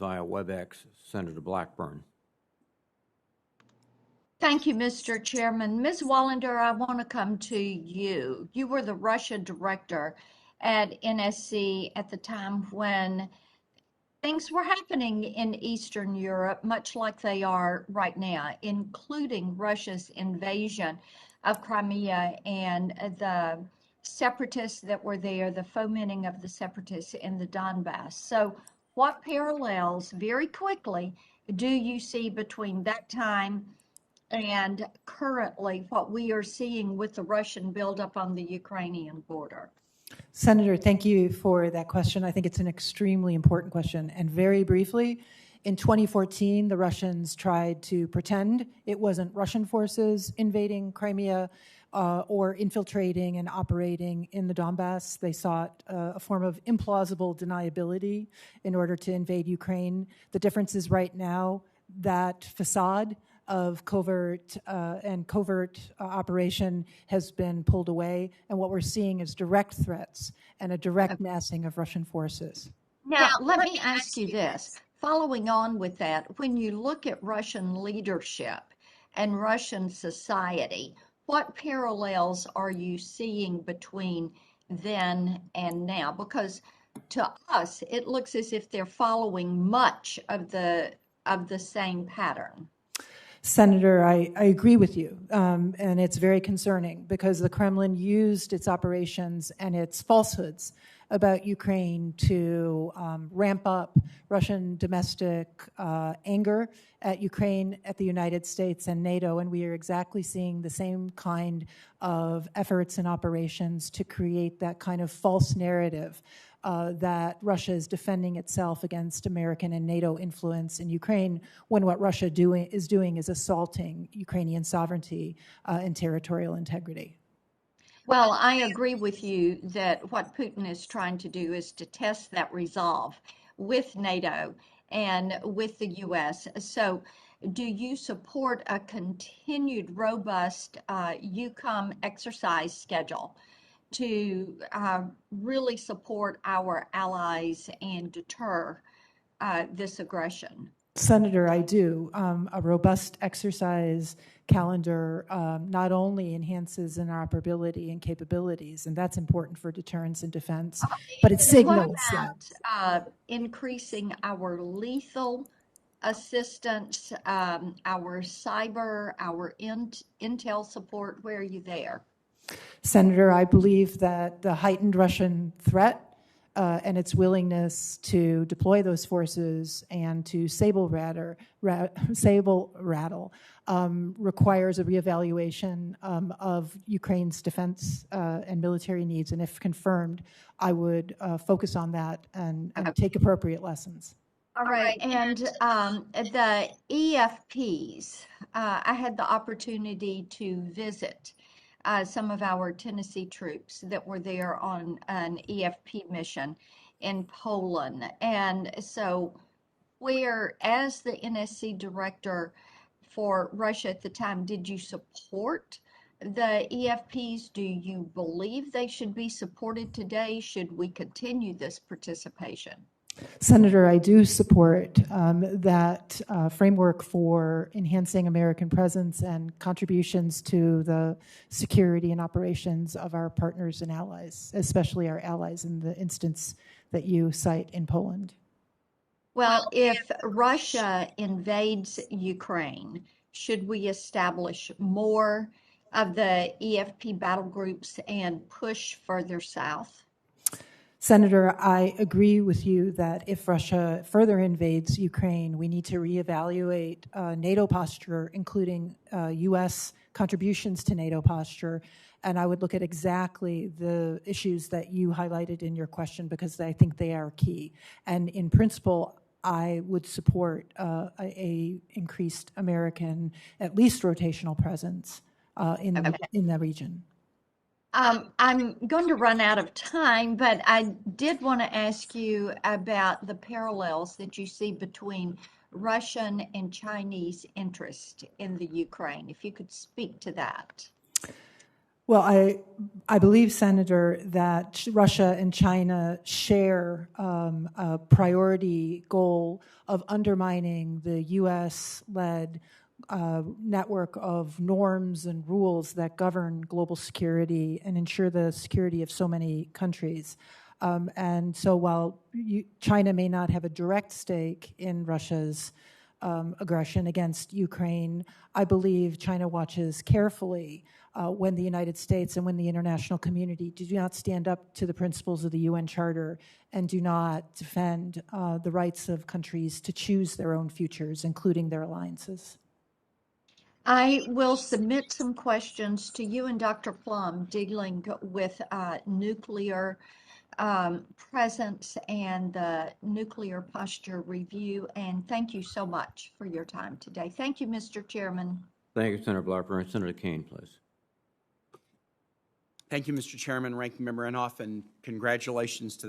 via WebEx, Senator Blackburn. Thank you, Mr. Chairman. Ms. Wallander, I want to come to you. You were the Russia director at NSC at the time when things were happening in Eastern Europe, much like they are right now, including Russia's invasion of Crimea and the separatists that were there, the fomenting of the separatists in the Donbass. So, what parallels, very quickly, do you see between that time and currently what we are seeing with the Russian buildup on the Ukrainian border? Senator, thank you for that question. I think it's an extremely important question. And very briefly, in 2014, the Russians tried to pretend it wasn't Russian forces invading Crimea or infiltrating and operating in the Donbass. They sought a form of implausible deniability in order to invade Ukraine. The difference is right now that facade of covert operation has been pulled away, and what we're seeing is direct threats and a direct massing of Russian forces. Now, let me ask you this. Following on with that, when you look at Russian leadership and Russian society, what parallels are you seeing between then and now? Because to us, it looks as if they're following much of the same pattern. Senator, I agree with you, and it's very concerning because the Kremlin used its operations and its falsehoods about Ukraine to ramp up Russian domestic anger at Ukraine, at the United States and NATO, and we are exactly seeing the same kind of efforts and operations to create that kind of false narrative that Russia is defending itself against American and NATO influence in Ukraine, when what Russia is doing is assaulting Ukrainian sovereignty and territorial integrity. Well, I agree with you that what Putin is trying to do is to test that resolve with NATO and with the U.S. So, do you support a continued robust EUCOM exercise schedule to really support our allies and deter this aggression? Senator, I do. A robust exercise calendar not only enhances interoperability and capabilities, and that's important for deterrence and defense, but it signals that. Increasing our lethal assistance, our cyber, our intel support. Where are you there? Senator, I believe that the heightened Russian threat and its willingness to deploy those forces and to sable rattle requires a reevaluation of Ukraine's defense and military needs. And if confirmed, I would focus on that and take appropriate lessons. All right, and the EFPs, I had the opportunity to visit some of our Tennessee troops that were there on an EFP mission in Poland. And so, where, as the NSC director for Russia at the time, did you support the EFPs? Do you believe they should be supported today? Should we continue this participation? Senator, I do support that framework for enhancing American presence and contributions to the security and operations of our partners and allies, especially our allies in the instance that you cite in Poland. Well, if Russia invades Ukraine, should we establish more of the EFP battle groups and push further south? Senator, I agree with you that if Russia further invades Ukraine, we need to reevaluate NATO posture, including U.S. contributions to NATO posture. And I would look at exactly the issues that you highlighted in your question because I think they are key. And in principle, I would support a increased American, at least rotational presence in the region. I'm going to run out of time, but I did want to ask you about the parallels that you see between Russian and Chinese interest in the Ukraine, if you could speak to that. Well, I believe, Senator, that Russia and China share a priority goal of undermining the U.S.-led network of norms and rules that govern global security and ensure the security of so many countries. And so while China may not have a direct stake in Russia's aggression against Ukraine, I believe China watches carefully when the United States and when the international community do not stand up to the principles of the UN Charter and do not defend the rights of countries to choose their own futures, including their alliances. I will submit some questions to you and Dr. Plum dealing with nuclear presence and the nuclear posture review. And thank you so much for your time today. Thank you, Mr. Chairman. Thank you, Senator Blackburn. Senator Kane, please. Thank you, Mr. Chairman, Ranking Member Inhofe, and congratulations to the